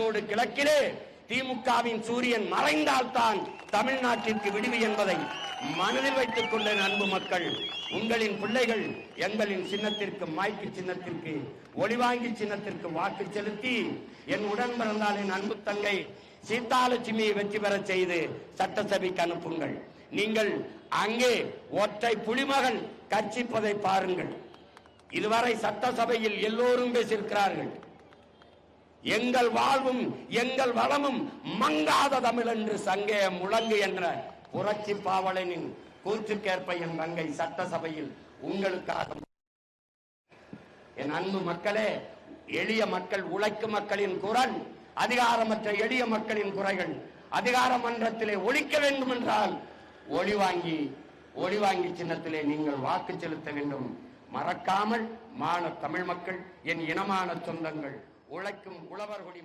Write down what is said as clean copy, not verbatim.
ஈரோடு கிழக்கிலே திமுகவின் சூரியன் மறைந்தால்தான் தமிழ்நாட்டிற்கு விடுவி என்பதை மனதில் வைத்துக் கொண்ட அன்பு மக்கள், உங்களின் பிள்ளைகள் எங்களின் சின்னத்திற்கு, மாய்க்கு சின்னத்திற்கு, ஒளிவாங்கி சின்னத்திற்கு வாக்கு செலுத்தி என் உடன் பிறந்தால் என் அன்பு தங்கை சீதாலட்சுமியை வெற்றி பெற செய்து சட்டசபைக்கு அனுப்புங்கள். நீங்கள் அங்கே ஒற்றை புலிமகள் கட்சிப்பதை பாருங்கள். இதுவரை சட்டசபையில் எல்லோரும் பேசியிருக்கிறார்கள். எங்கள் வாழ்வும் எங்கள் வளமும் மங்காத தமிழ் என்று சங்கே முழங்கு என்ற புரட்சி பாவலனின் கூற்றுக்கேற்ப என் தங்கை சட்டசபையில் உங்களுக்காக. என் அன்பு மக்களே, எளிய மக்கள், உழைக்கும் மக்களின் குரல், அதிகாரமற்ற எளிய மக்களின் குறைகள் அதிகார மன்றத்திலே ஒழிக்க வேண்டும் என்றால் ஒளிவாங்கி சின்னத்திலே நீங்கள் வாக்கு செலுத்த வேண்டும். மறக்காமல் மான தமிழ் மக்கள், என் இனமான சொந்தங்கள், உழைக்கும் உழவர்குடி